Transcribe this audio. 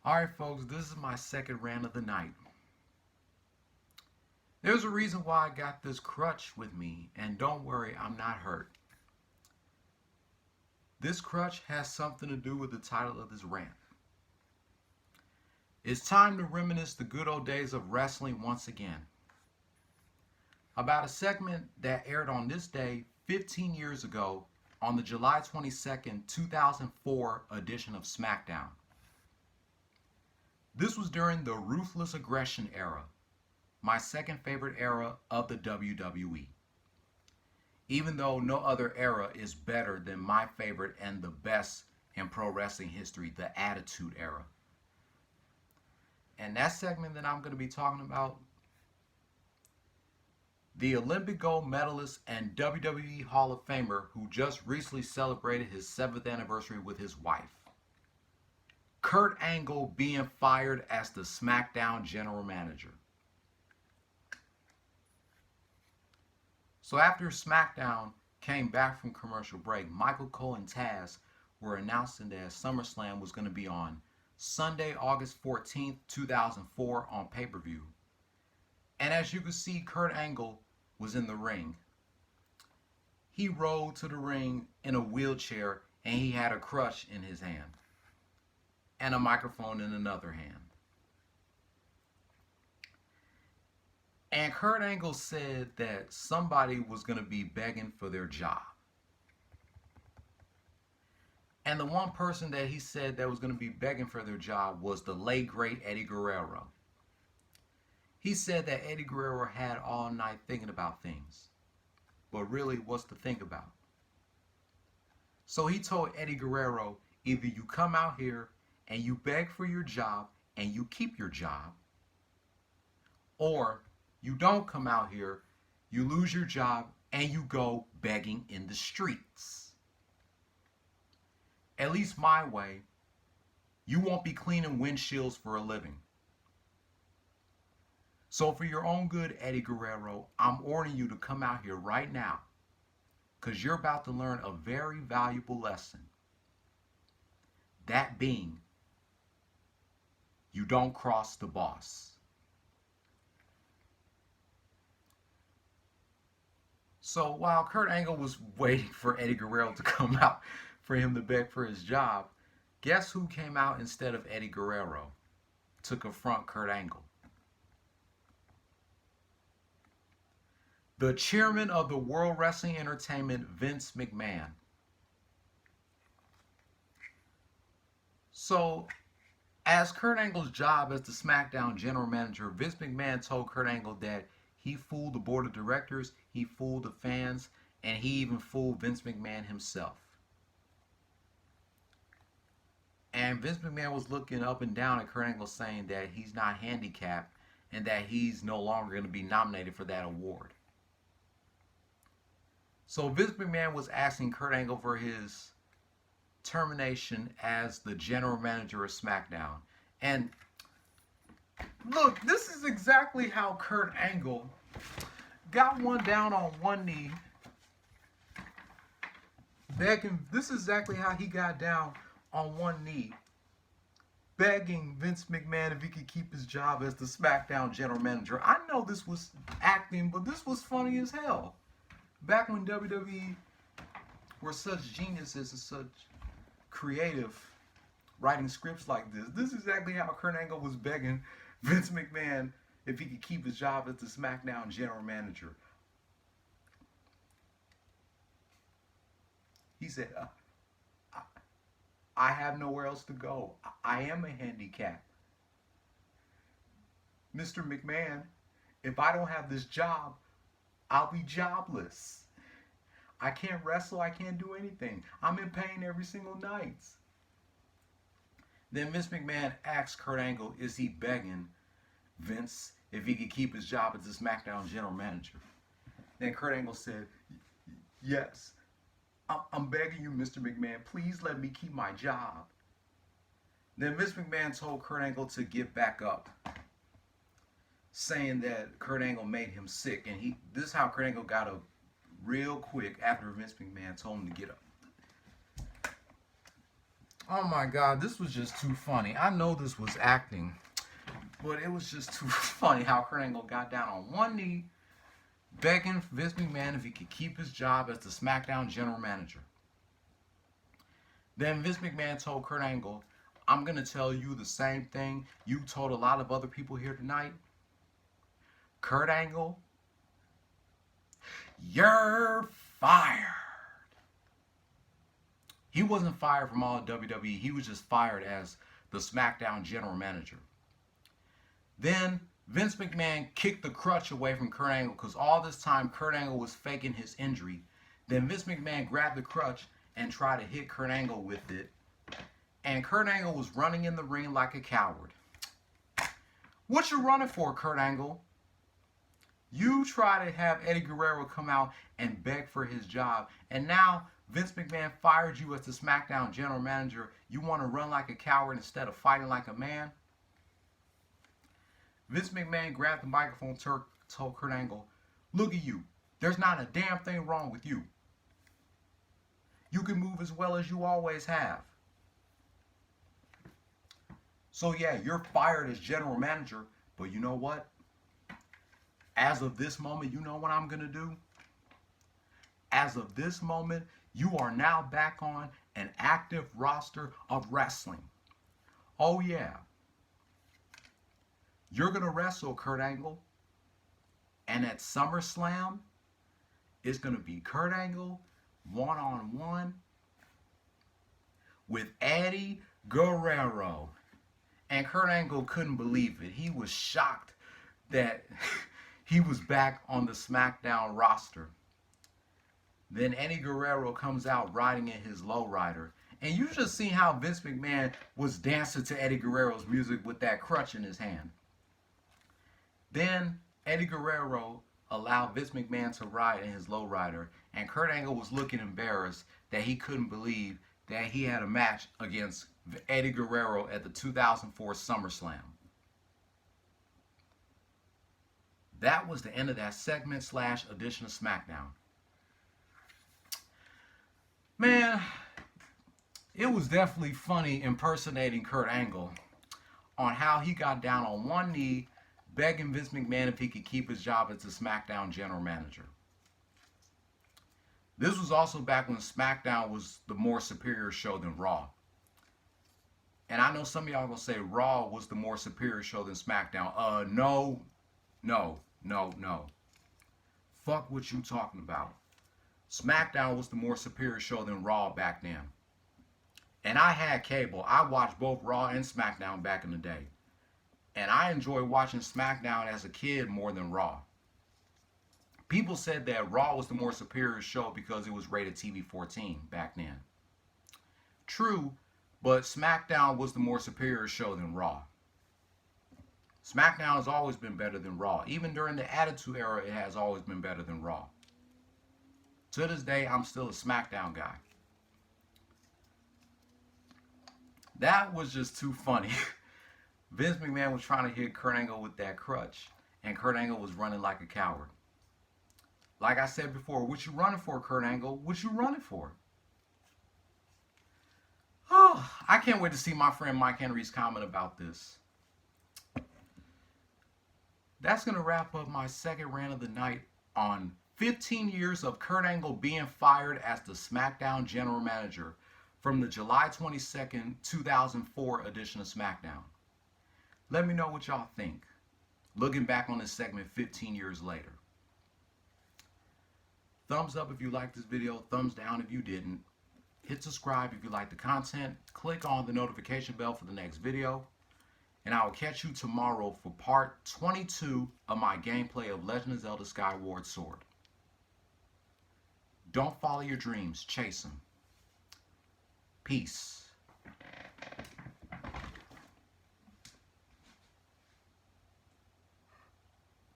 Alright, folks, this is my second rant of the night. There's a reason why I got this crutch with me, and don't worry, I'm not hurt. This crutch has something to do with the title of this rant. It's time to reminisce the good old days of wrestling once again. About a segment that aired on this day 15 years ago on the July 22nd, 2004 edition of Smackdown. This was during the Ruthless Aggression era, my second favorite era of the WWE. Even though no other era is better than my favorite and the best in pro wrestling history, the Attitude Era. And that segment that I'm going to be talking about, the Olympic gold medalist and WWE Hall of Famer who just recently celebrated his 7th anniversary with his wife. Kurt Angle being fired as the Smackdown general manager. So after Smackdown came back from commercial break, Michael Cole and Taz were announcing that SummerSlam was going to be on Sunday, August 14th, 2004 on pay-per-view. And as you can see, Kurt Angle was in the ring. He rode to the ring in a wheelchair and he had a crutch in his hand and a microphone in another hand. And Kurt Angle said that somebody was going to be begging for their job. And the one person that he said that was going to be begging for their job was the late great Eddie Guerrero. He said that Eddie Guerrero had all night thinking about things. But really, what's to think about? So he told Eddie Guerrero, either you come out here and you beg for your job and you keep your job, or you don't come out here, you lose your job, and you go begging in the streets. At least my way, you won't be cleaning windshields for a living. So for your own good, Eddie Guerrero, I'm ordering you to come out here right now because you're about to learn a very valuable lesson. That being, you don't cross the boss. So while Kurt Angle was waiting for Eddie Guerrero to come out for him to beg for his job, guess who came out instead of Eddie Guerrero to confront Kurt Angle? The chairman of the World Wrestling Entertainment, Vince McMahon. So, as Kurt Angle's job as the SmackDown general manager, Vince McMahon told Kurt Angle that he fooled the board of directors, he fooled the fans, and he even fooled Vince McMahon himself. And Vince McMahon was looking up and down at Kurt Angle saying that he's not handicapped and that he's no longer going to be nominated for that award. So Vince McMahon was asking Kurt Angle for his termination as the general manager of SmackDown. And look, this is exactly how Kurt Angle got one down on one knee. This is exactly how he got down on one knee, begging Vince McMahon if he could keep his job as the SmackDown general manager. I know this was acting, but this was funny as hell. Back when WWE were such geniuses and such creative writing scripts like this is exactly how Kurt Angle was begging Vince McMahon if he could keep his job as the SmackDown general manager. He said, I have nowhere else to go. I am a handicap. Mr. McMahon, if I don't have this job, I'll be jobless. I can't wrestle. I can't do anything. I'm in pain every single night. Then Vince McMahon asked Kurt Angle, is he begging Vince if he could keep his job as the SmackDown general manager? Then Kurt Angle said, yes. I'm begging you, Mr. McMahon, please let me keep my job. Then Vince McMahon told Kurt Angle to get back up, saying that Kurt Angle made him sick. And this is how Kurt Angle got up real quick after Vince McMahon told him to get up. Oh my God, this was just too funny. I know this was acting, but it was just too funny how Kurt Angle got down on one knee, begging Vince McMahon if he could keep his job as the SmackDown general manager. Then Vince McMahon told Kurt Angle, I'm going to tell you the same thing you told a lot of other people here tonight. Kurt Angle, you're fired. He wasn't fired from all of WWE. He was just fired as the SmackDown general manager. Then Vince McMahon kicked the crutch away from Kurt Angle because all this time Kurt Angle was faking his injury. Then Vince McMahon grabbed the crutch and tried to hit Kurt Angle with it. And Kurt Angle was running in the ring like a coward. What you running for, Kurt Angle? You try to have Eddie Guerrero come out and beg for his job. And now Vince McMahon fired you as the SmackDown general manager. You want to run like a coward instead of fighting like a man? Vince McMahon grabbed the microphone, told Kurt Angle, look at you. There's not a damn thing wrong with you. You can move as well as you always have. So yeah, you're fired as general manager, but you know what? As of this moment, you know what I'm going to do? As of this moment, you are now back on an active roster of wrestling. Oh yeah. You're going to wrestle, Kurt Angle. And at SummerSlam, it's going to be Kurt Angle one-on-one with Eddie Guerrero. And Kurt Angle couldn't believe it. He was shocked that he was back on the SmackDown roster. Then Eddie Guerrero comes out riding in his lowrider. And you just see how Vince McMahon was dancing to Eddie Guerrero's music with that crutch in his hand. Then Eddie Guerrero allowed Vince McMahon to ride in his lowrider. And Kurt Angle was looking embarrassed that he couldn't believe that he had a match against Eddie Guerrero at the 2004 SummerSlam. That was the end of that segment / edition of SmackDown. Man, it was definitely funny impersonating Kurt Angle on how he got down on one knee begging Vince McMahon if he could keep his job as the SmackDown general manager. This was also back when SmackDown was the more superior show than Raw. And I know some of y'all gonna say Raw was the more superior show than SmackDown. No. Fuck what you talking about. SmackDown was the more superior show than Raw back then. And I had cable. I watched both Raw and SmackDown back in the day. And I enjoyed watching SmackDown as a kid more than Raw. People said that Raw was the more superior show because it was rated TV-14 back then. True, but SmackDown was the more superior show than Raw. SmackDown has always been better than Raw. Even during the Attitude Era, it has always been better than Raw. To this day, I'm still a SmackDown guy. That was just too funny. Vince McMahon was trying to hit Kurt Angle with that crutch, and Kurt Angle was running like a coward. Like I said before, what you running for, Kurt Angle? What you running for? Oh, I can't wait to see my friend Mike Henry's comment about this. That's going to wrap up my second rant of the night on 15 years of Kurt Angle being fired as the SmackDown General Manager from the July 22nd, 2004 edition of SmackDown. Let me know what y'all think, looking back on this segment 15 years later. Thumbs up if you liked this video, thumbs down if you didn't. Hit subscribe if you like the content. Click on the notification bell for the next video. And I will catch you tomorrow for part 22 of my gameplay of Legend of Zelda Skyward Sword. Don't follow your dreams, chase them. Peace.